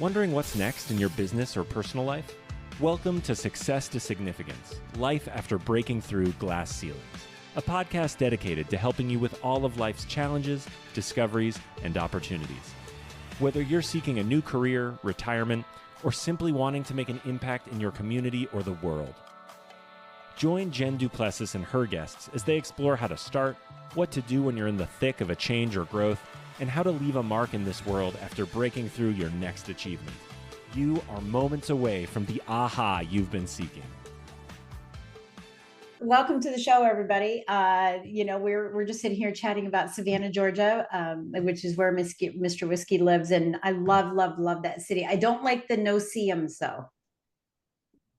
Wondering what's next in your business or personal life? Welcome to Success to Significance, Life After Breaking Through Glass Ceilings, a podcast dedicated to helping you with all of life's challenges, discoveries, and opportunities. Whether you're seeking a new career, retirement, or simply wanting to make an impact in your community or the world. Join Jen Du Plessis and her guests as they explore how to start, what to do when you're in the thick of a change or growth, and how to leave a mark in this world after breaking through your next achievement. You are moments away from the aha you've been seeking. Welcome to the show, everybody. We're just sitting here chatting about Savannah, Georgia, which is where Mr. Whiskey lives, and I love that city. I don't like the no-see-ums, though.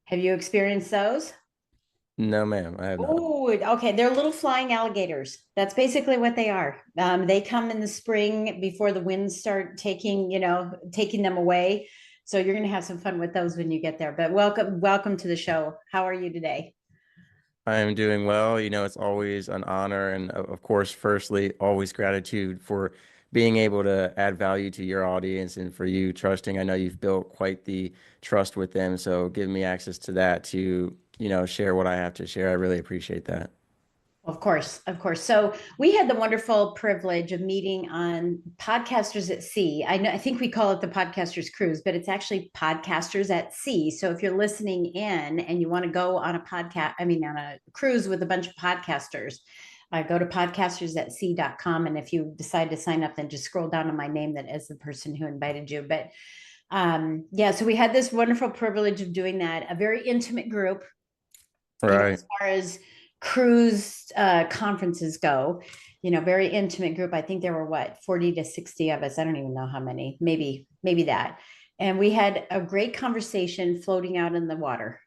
Have you experienced those? No, ma'am, I have not. Oh, okay. They're little flying alligators. That's basically what they are. They come in the spring before the winds start taking them away. So you're going to have some fun with those when you get there. But welcome to the show. How are you today? I am doing well. It's always an honor. And of course, firstly, always gratitude for being able to add value to your audience and for you trusting. I know you've built quite the trust with them. So giving me access to that to, share what I have to share. I really appreciate that. Of course. So we had the wonderful privilege of meeting on Podcasters at Sea. I think we call it the Podcasters Cruise, but it's actually Podcasters at Sea. So if you're listening in and you want to go on on a cruise with a bunch of podcasters, go to podcastersatsea.com. And if you decide to sign up, then just scroll down to my name that is the person who invited you. But so we had this wonderful privilege of doing that, a very intimate group. Right. As far as cruise conferences go, very intimate group. I think there were 40 to 60 of us. I don't even know how many, maybe that. And we had a great conversation floating out in the water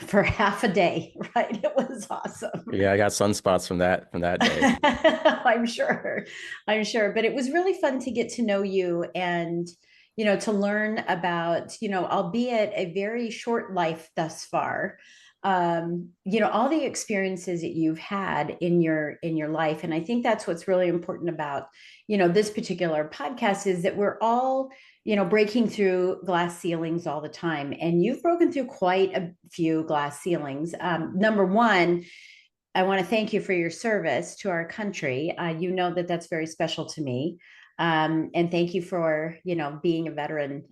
for half a day, right? It was awesome. Yeah, I got sunspots from that day. I'm sure. But it was really fun to get to know you and, to learn about, albeit a very short life thus far, all the experiences that you've had in your life. And I think that's what's really important about, this particular podcast is that we're all, breaking through glass ceilings all the time. And you've broken through quite a few glass ceilings. Number one, I want to thank you for your service to our country. That's very special to me. And thank you for, being a veteran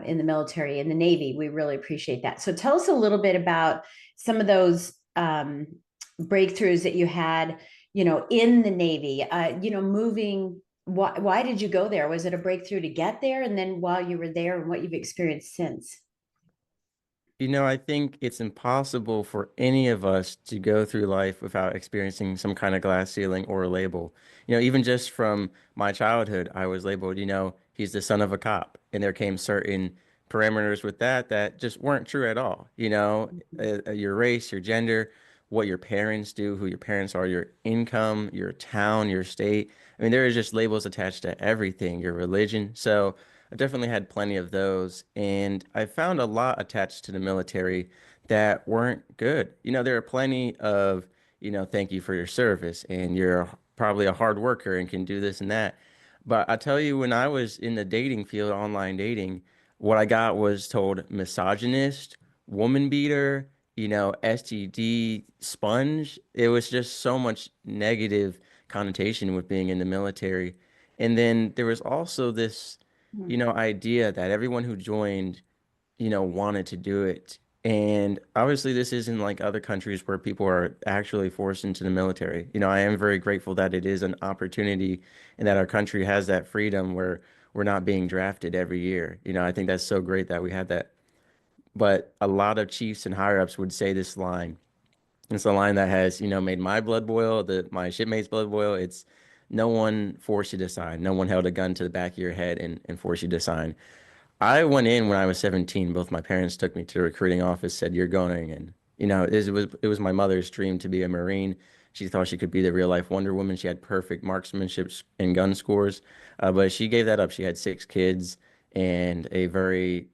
in the military, in the Navy. We really appreciate that. So tell us a little bit about some of those breakthroughs that you had, in the Navy, moving. Why did you go there? Was it a breakthrough to get there? And then while you were there and what you've experienced since? I think it's impossible for any of us to go through life without experiencing some kind of glass ceiling or a label. Even just from my childhood, I was labeled, he's the son of a cop. And there came certain parameters with that just weren't true at all. Your race, your gender, what your parents do, who your parents are, your income, your town, your state. I mean, there are just labels attached to everything, your religion. So I definitely had plenty of those. And I found a lot attached to the military that weren't good. There are plenty of, thank you for your service and you're probably a hard worker and can do this and that. But I tell you, when I was in the dating field, online dating, what I got was told misogynist, woman beater, STD sponge. It was just so much negative connotation with being in the military. And then there was also this, idea that everyone who joined, wanted to do it. And obviously this isn't like other countries where people are actually forced into the military. I am very grateful that it is an opportunity and that our country has that freedom where we're not being drafted every year. I think that's so great that we had that. But a lot of chiefs and higher ups would say this line. It's a line that has, made my blood boil, my shipmates' blood boil. It's no one forced you to sign. No one held a gun to the back of your head and forced you to sign. I went in when I was 17. Both my parents took me to the recruiting office, said, you're going. And, it was my mother's dream to be a Marine. She thought she could be the real life Wonder Woman. She had perfect marksmanship and gun scores. But she gave that up. She had 6 kids and a very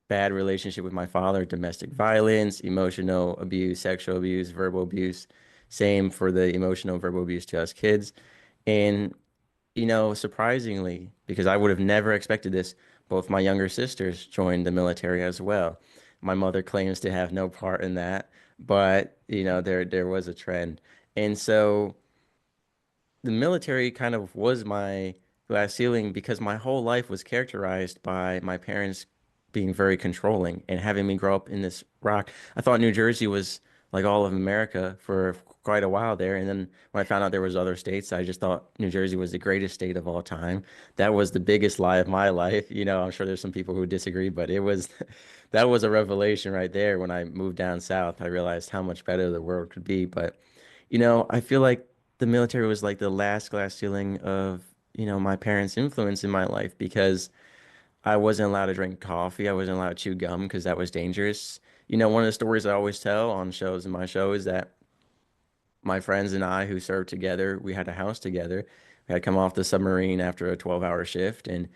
bad relationship with my father, domestic violence, emotional abuse, sexual abuse, verbal abuse. Same for the emotional and verbal abuse to us kids. And Surprisingly, because I would have never expected this, both my younger sisters joined the military as well. My mother claims to have no part in that, but there was a trend. And so the military kind of was my glass ceiling because my whole life was characterized by my parents being very controlling and having me grow up in this rock. I thought New Jersey was like all of America for quite a while there. And then when I found out there was other states, I just thought New Jersey was the greatest state of all time. That was the biggest lie of my life. I'm sure there's some people who disagree, but it was that was a revelation right there. When I moved down south, I realized how much better the world could be. But I feel like the military was like the last glass ceiling of, my parents' influence in my life because I wasn't allowed to drink coffee. I wasn't allowed to chew gum because that was dangerous. One of the stories I always tell on shows in my show is that my friends and I who served together, we had a house together. We had come off the submarine after a 12-hour shift, and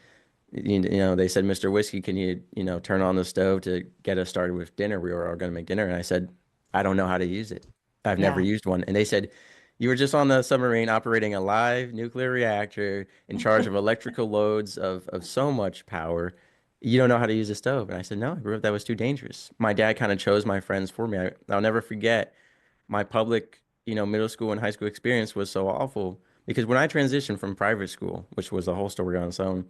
they said, "Mr. Whiskey, can you, turn on the stove to get us started with dinner?" We were all going to make dinner. And I said, "I don't know how to use it. I've never Yeah. used one." And they said, "You were just on the submarine operating a live nuclear reactor in charge of electrical loads of so much power. You don't know how to use a stove." And I said, "No, I grew up that was too dangerous." My dad kind of chose my friends for me. I'll never forget my public, middle school and high school experience was so awful because when I transitioned from private school, which was a whole story on its own,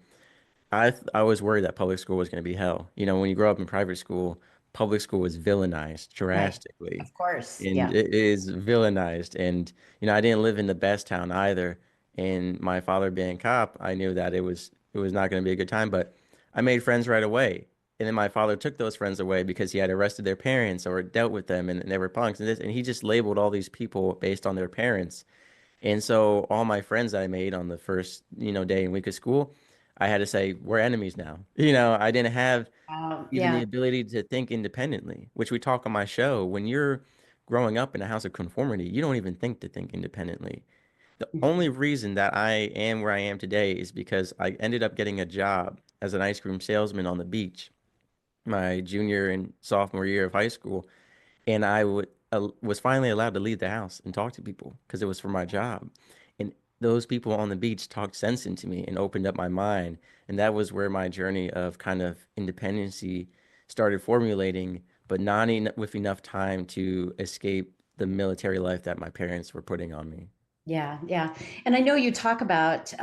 I was worried that public school was going to be hell. When you grow up in private school, public school is villainized Right. drastically, Of course. and Yeah. it is villainized. And I didn't live in the best town either. And my father being a cop, I knew that it was not going to be a good time. But I made friends right away. And then my father took those friends away because he had arrested their parents or dealt with them, and they were punks. And he just labeled all these people based on their parents. And so all my friends that I made on the first, day and week of school, I had to say, we're enemies now. I didn't have even the Yeah. ability to think independently, which we talk on my show. When you're growing up in a house of conformity, you don't even think independently. The only reason that I am where I am today is because I ended up getting a job as an ice cream salesman on the beach my junior and sophomore year of high school, and was finally allowed to leave the house and talk to people because it was for my job. And those people on the beach talked sense into me and opened up my mind, and that was where my journey of kind of independency started formulating, but not with enough time to escape the military life that my parents were putting on me. Yeah, yeah. And I know you talk about,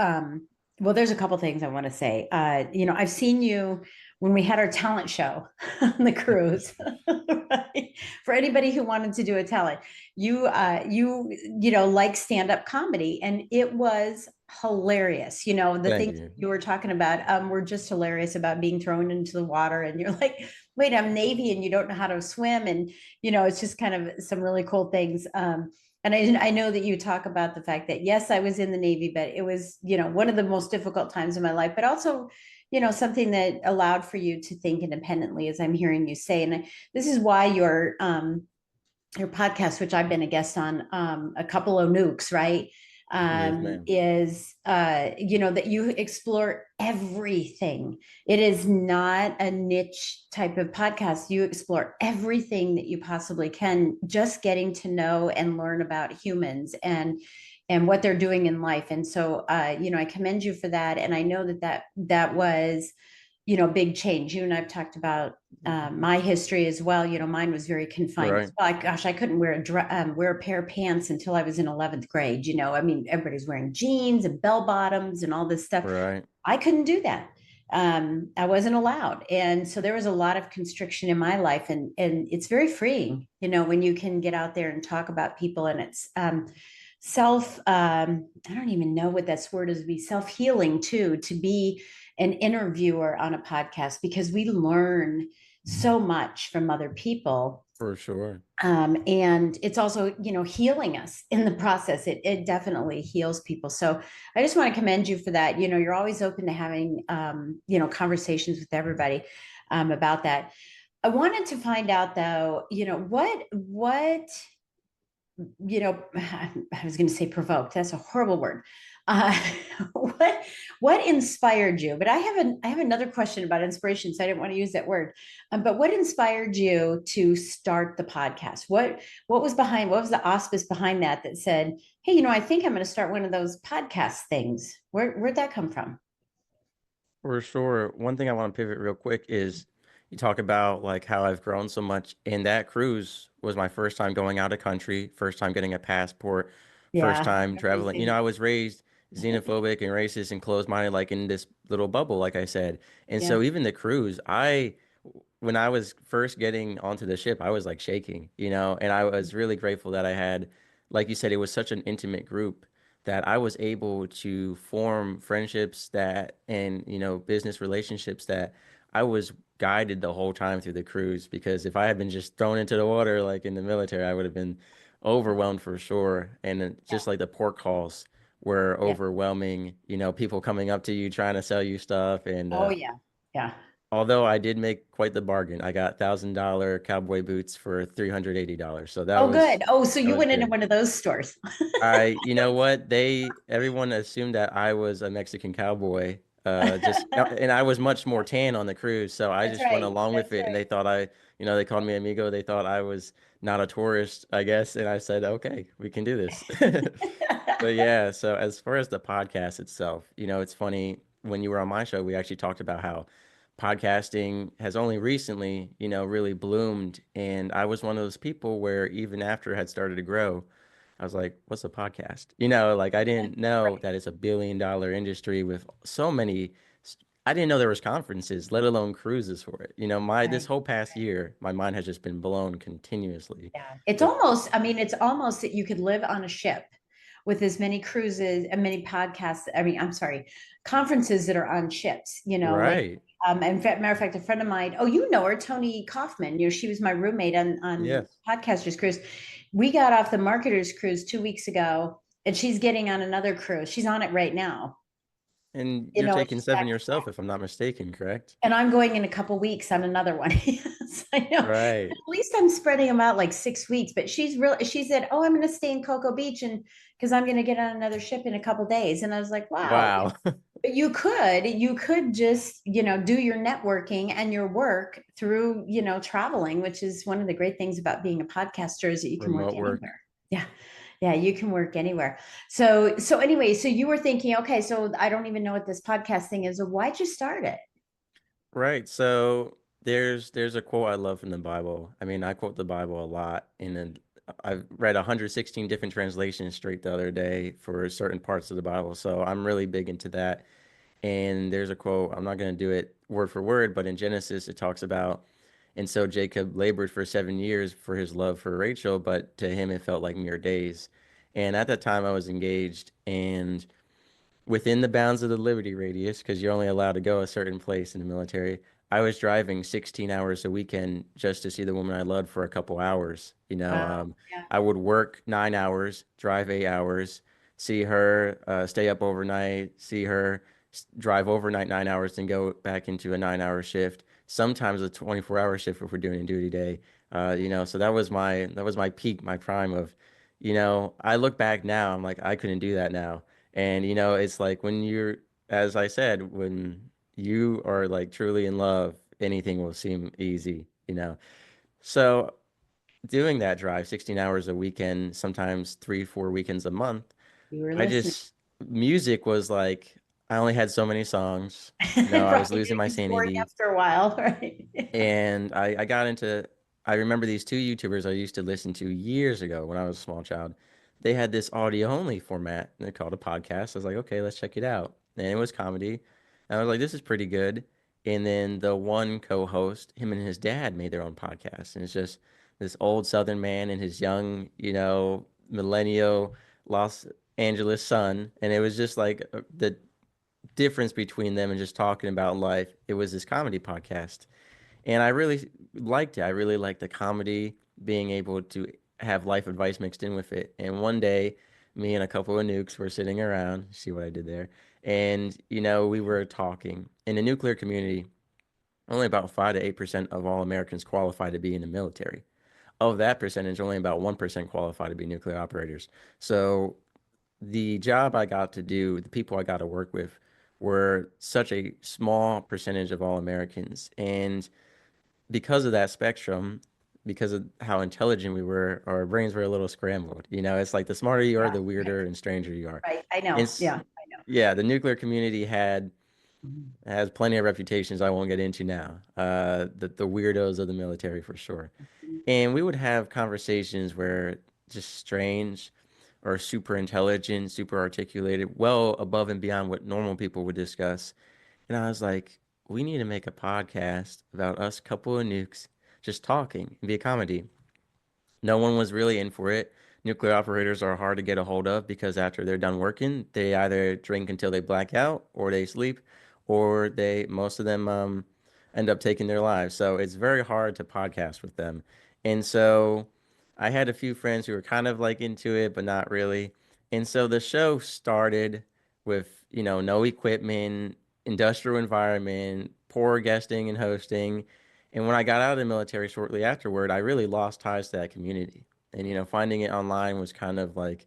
well, there's a couple things I want to say. I've seen you when we had our talent show on the cruise, right? For anybody who wanted to do a talent, like stand-up comedy, and it was hilarious. The Thank things you. you were talking about were just hilarious about being thrown into the water, and you're like, wait, I'm Navy, and you don't know how to swim, and it's just kind of some really cool things. And I know that you talk about the fact that, yes, I was in the Navy, but it was, one of the most difficult times in my life, but also, something that allowed for you to think independently, as I'm hearing you say. And this is why your podcast, which I've been a guest on, A Couple O Nukes, right? Yes, ma'am. Is that you explore everything. It is not a niche type of podcast. You explore everything that you possibly can, just getting to know and learn about humans and what they're doing in life. And so I commend you for that. And I know that was big change. You and I've talked about my history as well. Mine was very confined as Right, well. Gosh, I couldn't wear a pair of pants until I was in 11th grade. I mean, everybody's wearing jeans and bell bottoms and all this stuff. right. I couldn't do that. I wasn't allowed. And so there was a lot of constriction in my life, and it's very freeing, when you can get out there and talk about people, and it's I don't even know what that word is, be self-healing too, to be an interviewer on a podcast, because we learn so much from other people. For sure. And it's also, healing us in the process. It definitely heals people. So I just want to commend you for that. You're always open to having, conversations with everybody about that. I wanted to find out though, what I was going to say provoked. That's a horrible word. Uh, what what inspired you? But I have another question about inspiration, so I didn't want to use that word. But what inspired you to start the podcast? What was behind? What was the auspice behind that that said, "Hey, I think I'm going to start one of those podcast things." Where'd that come from? For sure. One thing I want to pivot real quick is you talk about like how I've grown so much, and that cruise was my first time going out of country, first time getting a passport, first Yeah, I time remember you traveling. You saying know, I was raised xenophobic and racist and closed-minded, like in this little bubble, like I said. And yeah, so even the cruise, when I was first getting onto the ship, I was like shaking, and I was really grateful that I had, like you said, it was such an intimate group that I was able to form friendships and business relationships that I was guided the whole time through the cruise. Because if I had been just thrown into the water like in the military, I would have been overwhelmed for sure. And then yeah, just like the port calls were yeah. overwhelming, people coming up to you trying to sell you stuff. And Oh yeah, yeah. although I did make quite the bargain, I got $1,000 cowboy boots for $380. So that Oh, was good. Oh, so that you was went into good. one of those stores. You know what? Everyone assumed that I was a Mexican cowboy. And I was much more tan on the cruise, so I That's just went right. along with That's it. And they thought they called me amigo. They thought I was not a tourist, I guess. And I said, okay, we can do this. right. But yeah, so as far as the podcast itself, it's funny when you were on my show, we actually talked about how podcasting has only recently, really bloomed. And I was one of those people where even after it had started to grow, I was like, what's a podcast? Like I didn't know that it's $1 billion industry with so many. I didn't know there was conferences, let alone cruises for it. This Right. whole past year, my mind has just been blown continuously Yeah. It's with. almost, I mean, it's almost that you could live on a ship with as many cruises and many podcasts. I mean, I'm sorry, conferences that are on ships, like, Right. and matter of fact, a friend of mine, oh, you know her, Tony Kaufman, she was my roommate on Yes. Podcasters Cruise. We got off the Marketers Cruise 2 weeks ago, and she's getting on another cruise. She's on it right now. And you're It's taking just seven back to yourself, if I'm not mistaken, correct? and I'm going in a couple weeks on another one. Yes, I know. Right. At least I'm spreading them out like 6 weeks. But she said, "Oh, I'm going to stay in Cocoa Beach and because I'm going to get on another ship in a couple days." And I was like, "Wow." Wow. But you could just do your networking and your work through traveling, which is one of the great things about being a podcaster is that you can work Remote work. anywhere. Yeah. Yeah, you can work anywhere. So anyway, so you were thinking, okay, so I don't even know what this podcast thing is. So why'd you start it? Right. So there's a quote I love from the Bible. I mean, I quote the Bible a lot, and then I've read 116 different translations straight the other day for certain parts of the Bible. So I'm really big into that. And there's a quote, I'm not going to do it word for word, but in Genesis it talks about, and so Jacob labored for 7 years for his love for Rachel, but to him it felt like mere days. And at that time I was engaged, and within the bounds of the liberty radius, because you're only allowed to go a certain place in the military, I was driving 16 hours a weekend just to see the woman I loved for a couple hours. Wow. Yeah. I would work 9 hours, drive 8 hours, see her, stay up overnight, see her, drive overnight 9 hours, then go back into a 9 hour shift. Sometimes a 24-hour shift if we're doing a duty day. So that was my peak, my prime of, I look back now, I'm like, I couldn't do that now. And it's like when you're, as I said, when you are like truly in love, anything will seem easy. So doing that drive 16 hours a weekend, sometimes 3, 4 weekends a month, You were I listening. just, music was like, I only had so many songs. I Right. was losing my It's boring sanity. after a while, right? And I got into, I remember these two YouTubers I used to listen to years ago when I was a small child. They had this audio only format and they called a podcast. I was like, okay, let's check it out. And it was comedy. And I was like, this is pretty good. And then the one co-host, him and his dad made their own podcast. And it's just this old Southern man and his young, millennial Los Angeles son. And it was just like the difference between them and just talking about life. It was this comedy podcast. And I really liked it. I really liked the comedy, being able to have life advice mixed in with it. And one day, me and a couple of nukes were sitting around, see what I did there, and we were talking. In the nuclear community, only about 5 to 8% of all Americans qualify to be in the military. Of that percentage, only about 1% qualify to be nuclear operators. So the job I got to do, the people I got to work with were such a small percentage of all Americans. And because of that spectrum, because of how intelligent we were, our brains were a little scrambled. It's like the smarter you are, Yeah, the right, weirder and stranger you are. right. I And know. Yeah, I yeah, the nuclear community know. has plenty of reputations I won't get into now. The weirdos of the military for sure. Mhm. And we would have conversations where just strange or super intelligent, super articulated, well above and beyond what normal people would discuss. And I was like, we need to make a podcast about us couple of nukes just talking and be a comedy. No one was really in for it. Nuclear operators are hard to get a hold of because after they're done working, they either drink until they black out or they sleep or most of them end up taking their lives. So it's very hard to podcast with them. And so I had a few friends who were kind of like into it, but not really. And so the show started with, no equipment, industrial environment, poor guesting and hosting. And when I got out of the military shortly afterward, I really lost ties to that community. And, finding it online was kind of like,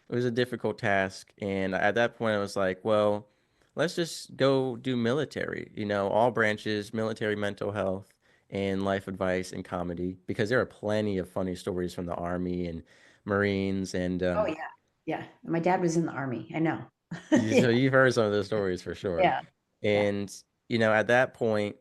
it was a difficult task. And at that point, I was like, well, let's just go do military, all branches, military mental health and life advice and comedy, because there are plenty of funny stories from the Army and Marines. And Oh yeah, yeah. My dad was in the army. I know. Yeah, so you've heard some of those stories for sure. yeah, yeah. And, at that point,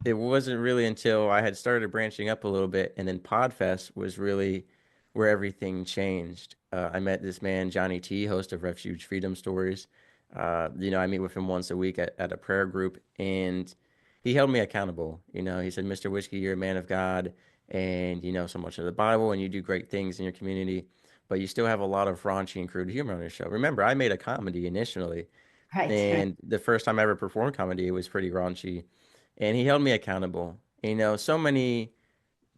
it wasn't really until I had started branching up a little bit, and then Podfest was really where everything changed. I met this man, Johnny T, host of Refuge Freedom Stories. I meet with him once a week at a prayer group, and he held me accountable. He said, Mr. Whiskey, you're a man of God, and you know so much of the Bible, and you do great things in your community, but you still have a lot of raunchy and crude humor on your show. Remember, I made a comedy initially, Right, right. and the first time I ever performed comedy, it was pretty raunchy, and he held me accountable. So many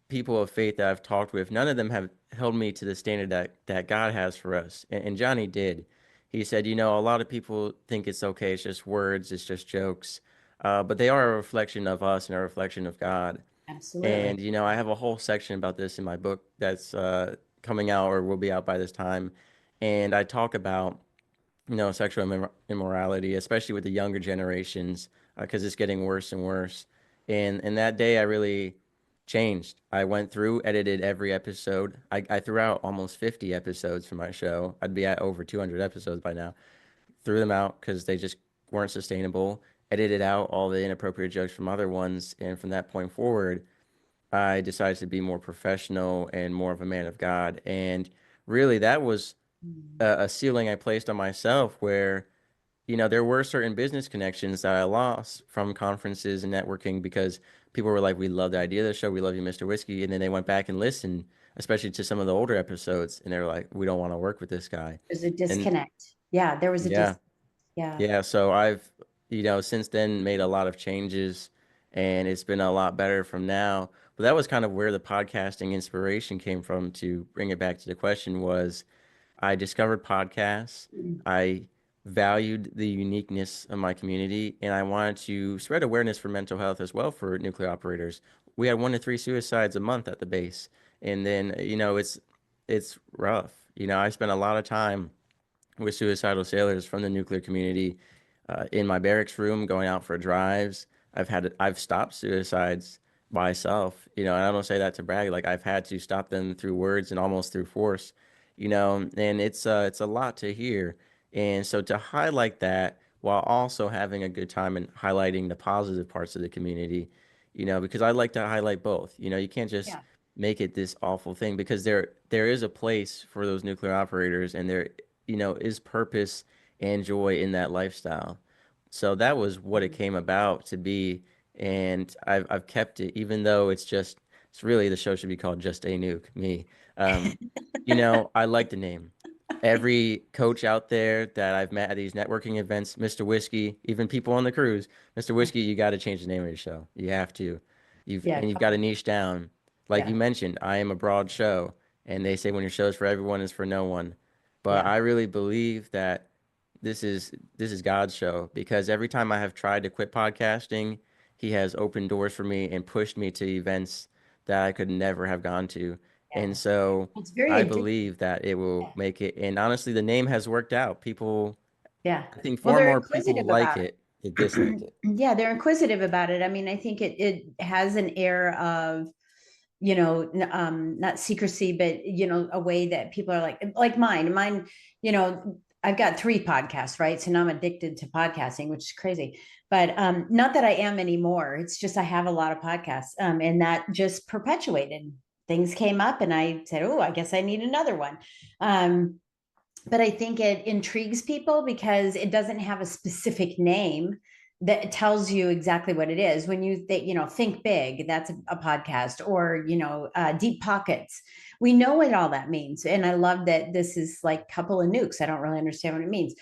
people of faith that I've talked with, none of them have held me to the standard that God has for us. And Johnny did. He said, a lot of people think it's okay, it's just words, it's just jokes, but they are a reflection of us and a reflection of God. Absolutely. And, I have a whole section about this in my book that's coming out or will be out by this time. And I talk about sexual immorality, especially with the younger generations, because it's getting worse and worse. And that day, I really changed. I went through, edited every episode. I threw out almost 50 episodes from my show. I'd be at over 200 episodes by now. Threw them out because they just weren't sustainable. Edited out all the inappropriate jokes from other ones. And from that point forward, I decided to be more professional and more of a man of God. And really, that was Mm. a ceiling I placed on myself where, there were certain business connections that I lost from conferences and networking because people were like, we love the idea of the show. We love you, Mr. Whiskey. And then they went back and listened, especially to some of the older episodes. And they were like, we don't want to work with this guy. There's a And disconnect. Yeah, there was a yeah, yeah. yeah. So I've, since then made a lot of changes and it's been a lot better from now. But that was kind of where the podcasting inspiration came from to bring it back to the question was, I discovered podcasts. Mm. I valued the uniqueness of my community, and I wanted to spread awareness for mental health as well for nuclear operators. We had 1 to 3 suicides a month at the base, and then it's rough. I spent a lot of time with suicidal sailors from the nuclear community in my barracks room, going out for drives. I've stopped suicides myself, and I don't say that to brag. Like I've had to stop them through words and almost through force, and it's a lot to hear. And so to highlight that while also having a good time and highlighting the positive parts of the community, because I like to highlight both. You can't just Yeah. make it this awful thing because there is a place for those nuclear operators and there is purpose and joy in that lifestyle. So that was what it Mhm. came about to be, and I've kept it, even though it's really the show should be called Just a Nuke, me. Um, I like the name. Every coach out there that I've met at these networking events, Mr. Whiskey, even people on the cruise, Mr. Whiskey, you got to change the name of your show. You have to. Yeah, You've got to niche down. Like you yeah, mentioned, I am a broad show, and they say when your show's for everyone, it's for no one. But yeah. I really believe that this is God's show because every time I have tried to quit podcasting, He has opened doors for me and pushed me to events that I could never have gone to. And Yeah. so It's very I addictive. believe that it will make it. And honestly, the name has worked out. People, Yeah. I think Well, far they're more people inquisitive like about it than dislike it. it. Yeah, they're inquisitive about it. I mean, I think it has an air of, not secrecy, but a way that people are like mine. I've got 3 podcasts, right? So now I'm addicted to podcasting, which is crazy. But not that I am anymore. It's just I have a lot of podcasts, and that just perpetuated. Things came up, and I said, "Oh, I guess I need another one." Um, but I think it intrigues people because it doesn't have a specific name that tells you exactly what it is. When you think big, that's a podcast, or deep pockets. We know what all that means, and I love that this is like couple of nukes. I don't really understand what it means,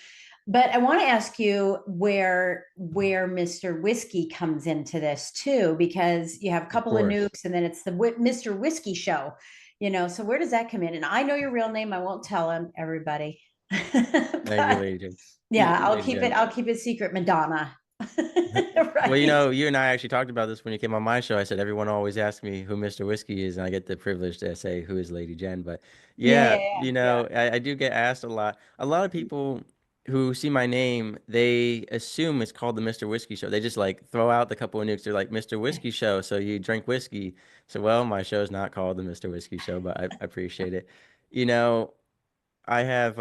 but I want to ask you where Mr. Whiskey comes into this too, because you have a Of couple of course. nukes, and then it's the Mr. Whiskey show. So where does that come in? And I know your real name. I won't tell him, everybody. Thank you, But Lady Jen. yeah, I'll Lady keep it. Jen. I'll keep it secret, Madonna. Well, Right. you and I actually talked about this when you came on my show. I said everyone always asks me who Mr. Whiskey is, and I get the privilege to say who is Lady Jen. But Yeah, yeah, yeah, yeah, I do get asked a lot. A lot of people who see my name, they assume it's called the Mr. Whiskey Show. They just like throw out the couple of nukes. They're like Mr. yeah. Whiskey Show, so you drink whiskey. So well, my show's not called the Mr. Whiskey Show, but I appreciate it. You know, I have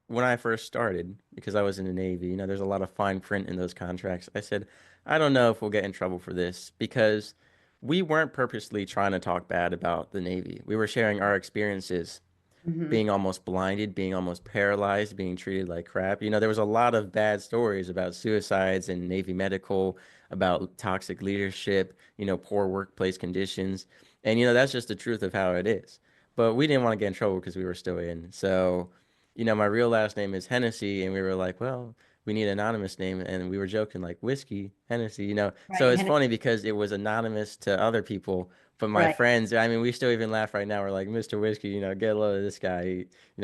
when I first started, because I was in the Navy, there's a lot of fine print in those contracts. I said, I don't know if we'll get in trouble for this because we weren't purposely trying to talk bad about the Navy. We were sharing our experiences Mhm. being almost blinded, being almost paralyzed, being treated like crap. There was a lot of bad stories about suicides and Navy medical, about toxic leadership, poor workplace conditions. And, that's just the truth of how it is. But we didn't want to get in trouble because we were still in. So, my real last name is Hennessy. And we were like, well, we need an anonymous name. And we were joking like whiskey, Hennessy. So Right. it's funny because it was anonymous to other people, but my Right. friends, I mean, we still even laugh right now. We're like, Mr. Whiskey, get a load of this guy. Who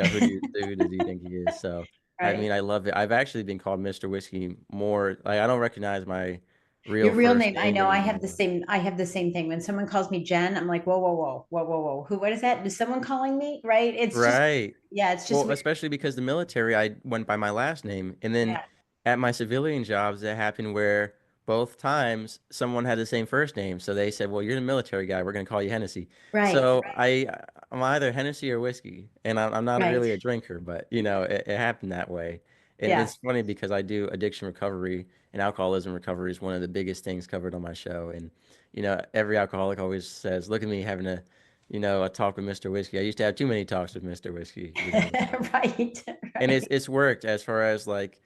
does he think he is? So, I mean, Right. I love it. I've actually been called Mr. Whiskey more. Like, I don't recognize my real Your real first name. I name know. I have the anymore. same. I have the same thing. When someone calls me Jen, I'm like, whoa, whoa, whoa, whoa, whoa, whoa. Who? What is that? Is someone calling me? Right? It's just. Right. Yeah. It's just Well, weird. especially because the military, I went by my last name. And then Yeah. at my civilian jobs, it happened where both times someone had the same first name. So they said, well, you're the military guy. We're going to call you Hennessy. Right. So I'm either Hennessy or whiskey. And I'm not Right. really a drinker, but, it happened that way. And Yeah. it's funny because I do addiction recovery and alcoholism recovery is one of the biggest things covered on my show. And, every alcoholic always says, look at me having a talk with Mr. Whiskey. I used to have too many talks with Mr. Whiskey. So, Right. and Right. it's worked as far as like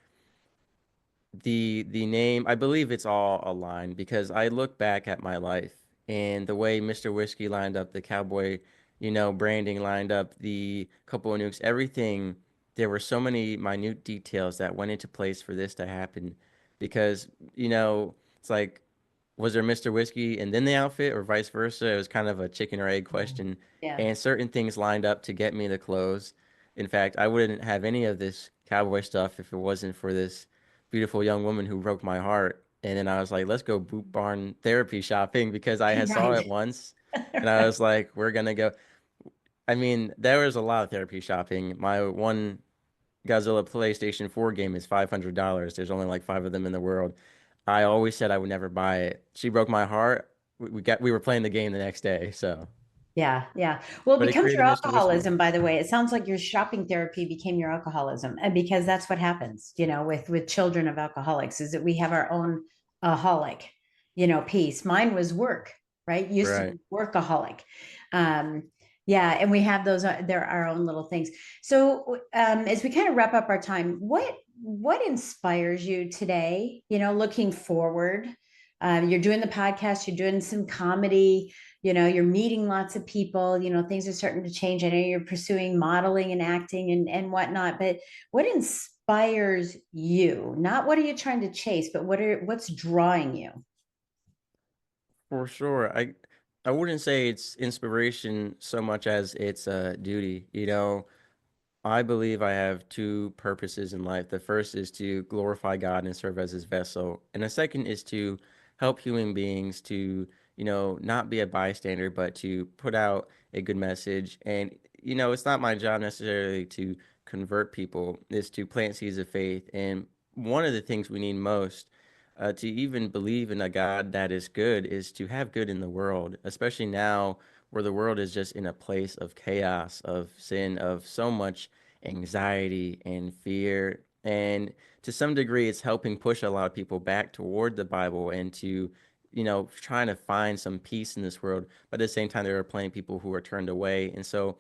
the name. I believe it's all aligned because I look back at my life and the way Mr. Whiskey lined up, the cowboy, branding lined up, the couple of nukes, everything. There were so many minute details that went into place for this to happen because, it's like, was there Mr. Whiskey and then the outfit or vice versa? It was kind of a chicken or egg question. Yeah. And certain things lined up to get me the clothes. In fact, I wouldn't have any of this cowboy stuff if it wasn't for this beautiful young woman who broke my heart. And then I was like, let's go boot barn therapy shopping because I had saw it Right. once. And I was like, we're gonna go. I mean, there was a lot of therapy shopping. My one Godzilla PlayStation 4 game is $500. There's only like 5 of them in the world. I always said I would never buy it. She broke my heart. We were playing the game the next day, so Yeah, yeah. Well, it but it becomes created your Mr. Whiskey. alcoholism, by the way. It sounds like your shopping therapy became your alcoholism, and because that's what happens, with children of alcoholics, is that we have our own aholic, piece. Mine was work, right? Used to Right. be workaholic. Um, yeah, and we have those. There are our own little things. So, as we kind of wrap up our time, what inspires you today? Looking forward. You're doing the podcast. You're doing some comedy, you're meeting lots of people, things are starting to change. I know you're pursuing modeling and acting and whatnot, but what inspires you? Not what are you trying to chase, but what's drawing you? For sure. I wouldn't say it's inspiration so much as it's a duty. I believe I have two purposes in life. The first is to glorify God and serve as his vessel. And the second is to help human beings to, not be a bystander, but to put out a good message. And, it's not my job necessarily to convert people, it's to plant seeds of faith. And one of the things we need most to even believe in a God that is good is to have good in the world, especially now where the world is just in a place of chaos, of sin, of so much anxiety and fear. And to some degree, it's helping push a lot of people back toward the Bible and to, trying to find some peace in this world. But at the same time, there are plenty of people who are turned away. And so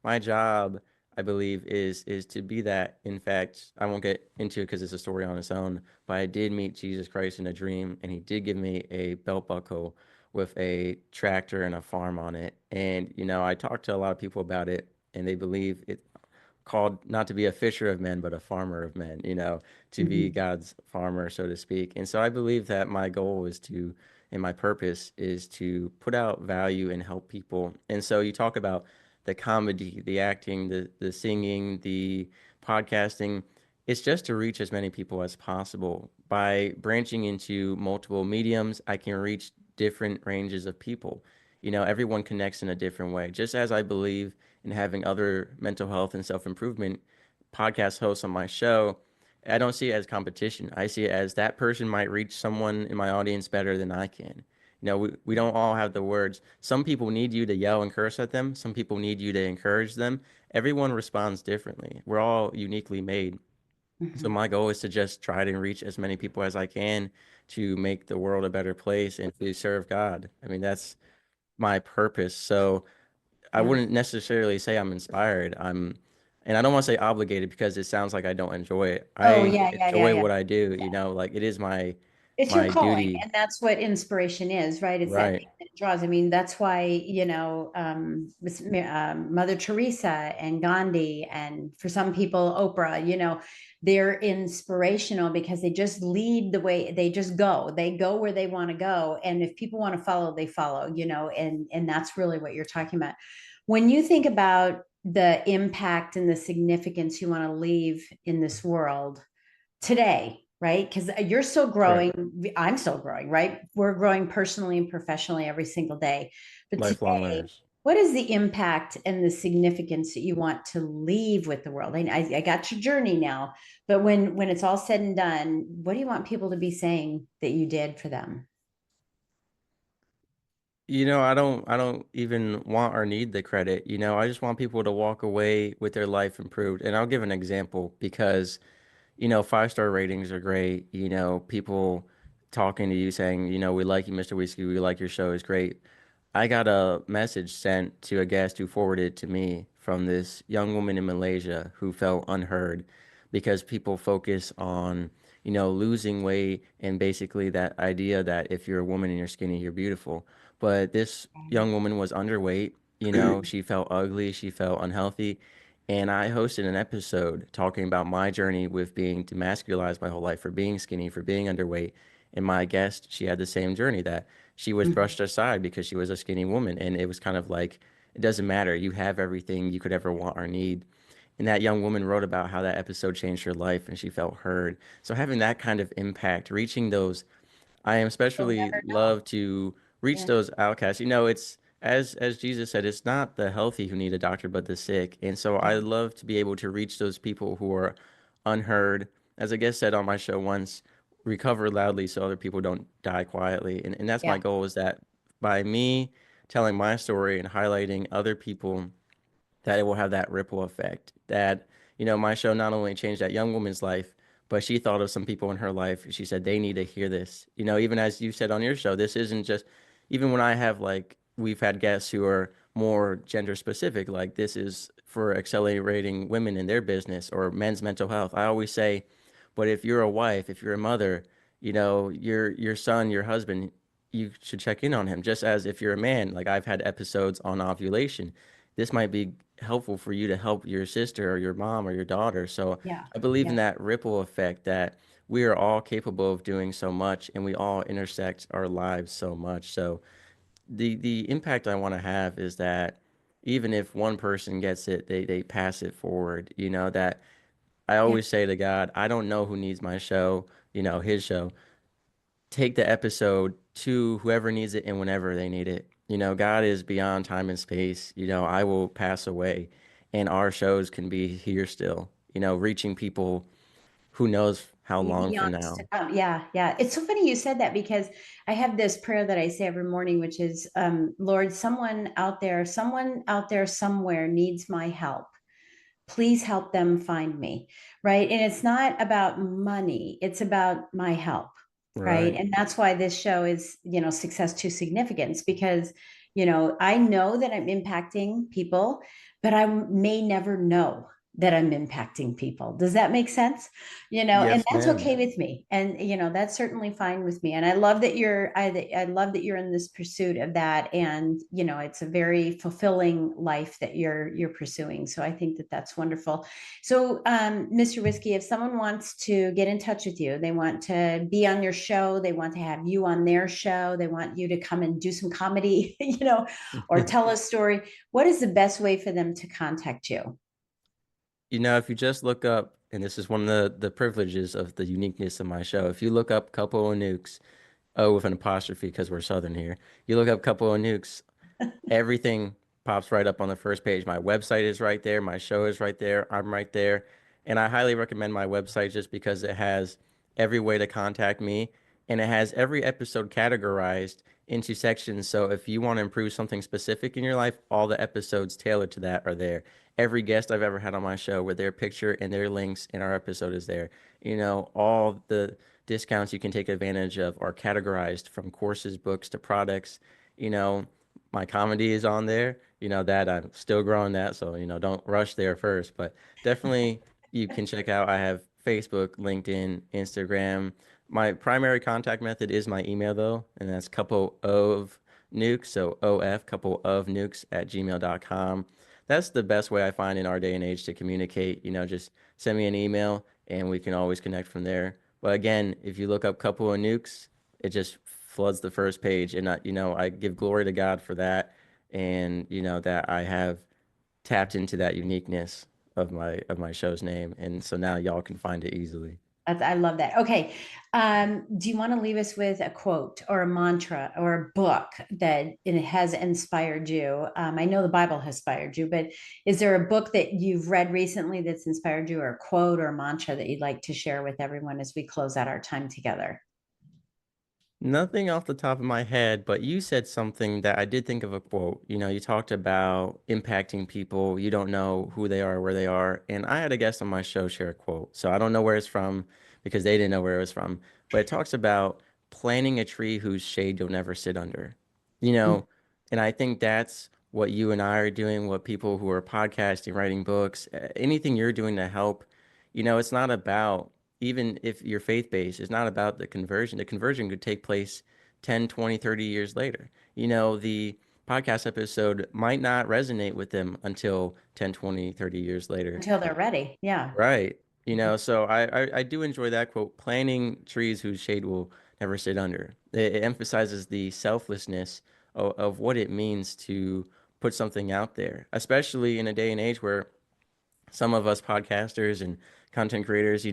my job, I believe, is to be that. In fact, I won't get into it because it's a story on its own, but I did meet Jesus Christ in a dream, and he did give me a belt buckle with a tractor and a farm on it. And, I talked to a lot of people about it, and they believe it called not to be a fisher of men, but a farmer of men, to be Mhm. God's farmer, so to speak. And so I believe that my goal is to, and my purpose is to put out value and help people. And so you talk about the comedy, the acting, the singing, the podcasting. It's just to reach as many people as possible. By branching into multiple mediums, I can reach different ranges of people. Everyone connects in a different way. Just as I believe in having other mental health and self-improvement podcast hosts on my show, I don't see it as competition. I see it as that person might reach someone in my audience better than I can. We don't all have the words. Some people need you to yell and curse at them. Some people need you to encourage them. Everyone responds differently. We're all uniquely made. So Mhm. my goal is to just try to reach as many people as I can to make the world a better place and to serve God. I mean, that's my purpose. So I Yeah. wouldn't necessarily say I'm inspired. And I don't want to say obligated because it sounds like I don't enjoy it. Oh, I yeah, yeah, yeah, enjoy yeah. what I do, like it is my It's your my calling, duty. and that's what inspiration is, right? It's that Right. thing that draws. I mean, that's why, Mother Teresa and Gandhi, and for some people, Oprah, they're inspirational because they just lead the way. They go where they want to go. And if people want to follow, they follow, and that's really what you're talking about. When you think about the impact and the significance you want to leave in this world, today, right? Because you're still Right. growing. I'm still growing, right? We're growing personally and professionally every single day. But Lifelong today, learners. what is the impact and the significance that you want to leave with the world? I got your journey now, but when it's all said and done, what do you want people to be saying that you did for them? I don't even want or need the credit. I just want people to walk away with their life improved. And I'll give an example because 5-star ratings are great. People talking to you saying, we like you, Mr. Whiskey, we like your show is great. I got a message sent to a guest who forwarded it to me from this young woman in Malaysia who felt unheard because people focus on, losing weight and basically that idea that if you're a woman and you're skinny, you're beautiful. But this young woman was underweight, she felt ugly, she felt unhealthy. And I hosted an episode talking about my journey with being demasculized my whole life for being skinny, for being underweight. And my guest, she had the same journey that she was Mhm. brushed aside because she was a skinny woman. And it was kind of like, it doesn't matter. You have everything you could ever want or need. And that young woman wrote about how that episode changed her life and she felt heard. So having that kind of impact, reaching those I am You'll especially never know. love to reach Yeah. those outcasts. It's as Jesus said, it's not the healthy who need a doctor, but the sick. And so I Yeah. love to be able to reach those people who are unheard. As a guest said on my show once, recover loudly so other people don't die quietly. And that's my Yeah. goal is that by me telling my story and highlighting other people that it will have that ripple effect that my show not only changed that young woman's life but she thought of some people in her life she said they need to hear this even as you said on your show this isn't just even when I have like we've had guests who are more gender specific like this is for accelerating women in their business or men's mental health I always say but if you're a wife if you're a mother your son your husband you should check in on him just as if you're a man like I've had episodes on ovulation this might be helpful for you to help your sister or your mom or your daughter. So Yeah. I believe in Yeah. that ripple effect that we are all capable of doing so much and we all intersect our lives so much. So the impact I want to have is that even if one person gets it, they pass it forward. That I Yeah. always say to God, I don't know who needs my show, his show take the episode to whoever needs it and whenever they need it. God is beyond time and space. I will pass away, and our shows can be here still, reaching people who knows how long from Beyond to now. come. Yeah, yeah. It's so funny you said that because I have this prayer that I say every morning, which is, Lord, someone out there somewhere needs my help. Please help them find me. Right. And it's not about money, it's about my help. Right. Right. And that's why this show is, Success to Significance, because, I know that I'm impacting people, but I may never know that I'm impacting people. Does that make sense? And Yes, that's ma'am. okay with me. And, that's certainly fine with me. And I love that I love that you're in this pursuit of that. And, it's a very fulfilling life that you're pursuing. So I think that that's wonderful. So, Mr. Whiskey, if someone wants to get in touch with you, they want to be on your show, they want to have you on their show, they want you to come and do some comedy, or tell a story, what is the best way for them to contact you? If you just look up, and this is one of the privileges of the uniqueness of my show, if you look up Couple O Nukes, oh, with an apostrophe because we're Southern here, you look up Couple O Nukes, everything pops right up on the first page. My website is right there. My show is right there. I'm right there. And I highly recommend my website just because it has every way to contact me, and it has every episode categorized into sections. So if you want to improve something specific in your life, all the episodes tailored to that are there. Every guest I've ever had on my show with their picture and their links in our episode is there. All the discounts you can take advantage of are categorized from courses, books to products. You know, my comedy is on there, that I'm still growing that. So, don't rush there first, but definitely you can check out. I have Facebook, LinkedIn, Instagram. My primary contact method is my email though, and that's couple of nukes. So couple of nukes at gmail.com. That's the best way I find in our day and age to communicate. Just send me an email and we can always connect from there. But again, if you look up couple of nukes, it just floods the first page, and I give glory to God for that, and that I have tapped into that uniqueness of my show's name, and so now y'all can find it easily. I love that. Okay. Do you want to leave us with a quote or a mantra or a book that it has inspired you? I know the Bible has inspired you, but is there a book that you've read recently that's inspired you, or a quote or a mantra that you'd like to share with everyone as we close out our time together? Nothing off the top of my head, but you said something that I did think of a quote. You talked about impacting people. You don't know who they are, where they are. And I had a guest on my show share a quote. So I don't know where it's from because they didn't know where it was from. But it talks about planting a tree whose shade you'll never sit under. You know, and I think that's what you and I are doing, what people who are podcasting, writing books, anything you're doing to help. It's not about, even if you're faith-based, it's not about the conversion. The conversion could take place 10, 20, 30 years later. The podcast episode might not resonate with them until 10, 20, 30 years later. Until they're ready. Yeah. Right. So I do enjoy that quote, planting trees whose shade will never sit under. It emphasizes the selflessness of what it means to put something out there, especially in a day and age where some of us podcasters and content creators,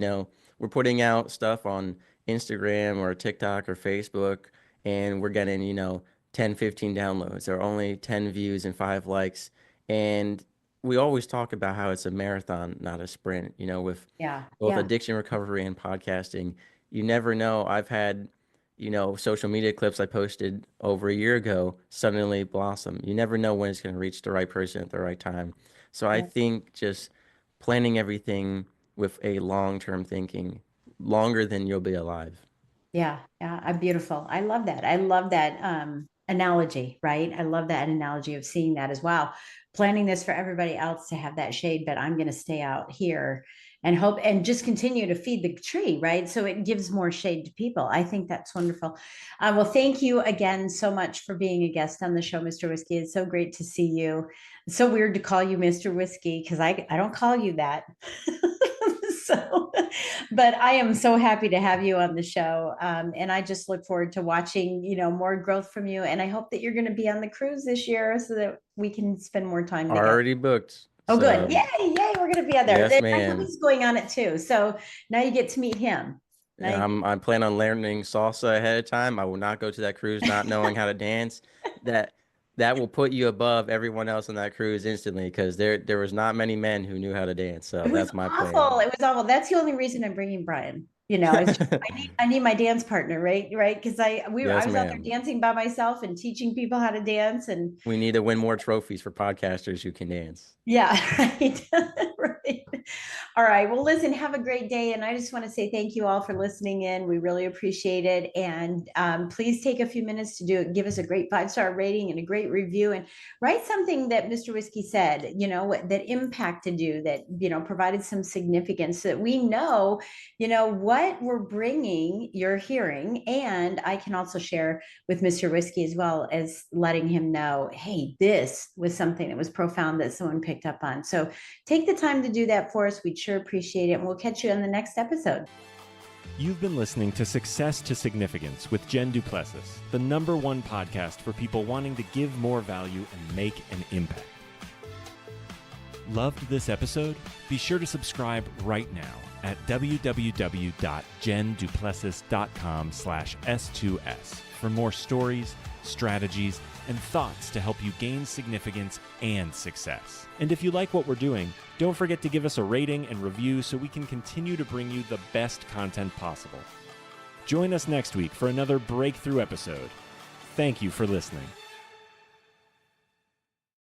we're putting out stuff on Instagram or TikTok or Facebook, and we're getting, 10, 15 downloads or only 10 views and 5 likes. And we always talk about how it's a marathon, not a sprint, with Yeah. both Yeah. addiction recovery and podcasting. You never know. I've had, social media clips I posted over a year ago suddenly blossom. You never know when it's going to reach the right person at the right time. So I Yeah. think just planning everything with a long-term thinking, longer than you'll be alive. Yeah, yeah, beautiful. I love that. I love that analogy, right? I love that analogy of seeing that as well. Planning this for everybody else to have that shade, but I'm going to stay out here and hope and just continue to feed the tree, right? So it gives more shade to people. I think that's wonderful. Well, thank you again so much for being a guest on the show, Mr. Whiskey. It's so great to see you. It's so weird to call you Mr. Whiskey because I don't call you that. So, but I am so happy to have you on the show. And I just look forward to watching, more growth from you. And I hope that you're going to be on the cruise this year so that we can spend more time together. Already booked. Oh, good. So Yay. Yay. We're going to be on there. yes, My ma'am. hubby's going on it too. So now you get to meet him. Nice. I plan on learning salsa ahead of time. I will not go to that cruise not knowing how to dance. That that will put you above everyone else on that cruise instantly because there was not many men who knew how to dance. So It was that's my plan. awful. It was awful. That's the only reason I'm bringing Brian. I need my dance partner, right? Right? Because I Yes, was out there ma'am. dancing by myself and teaching people how to dance, and We need to win more trophies for podcasters who can dance. yeah, right. Right. All right. Well, listen, have a great day. And I just want to say thank you all for listening in. We really appreciate it. And please take a few minutes to give us a great 5-star rating and a great review, and write something that Mr. Whiskey said, that impacted you, that, provided some significance, so that we know, what we're bringing, you're hearing. And I can also share with Mr. Whiskey as well, as letting him know, hey, this was something that was profound that someone picked up on. So take the time to do that for us. We'd sure appreciate it. And we'll catch you on the next episode. You've been listening to Success to Significance with Jen Du Plessis, the #1 podcast for people wanting to give more value and make an impact. Loved this episode? Be sure to subscribe right now at www.jenduplessis.com/S2S for more stories, strategies, and thoughts to help you gain significance and success. And if you like what we're doing, don't forget to give us a rating and review so we can continue to bring you the best content possible. Join us next week for another breakthrough episode. Thank you for listening.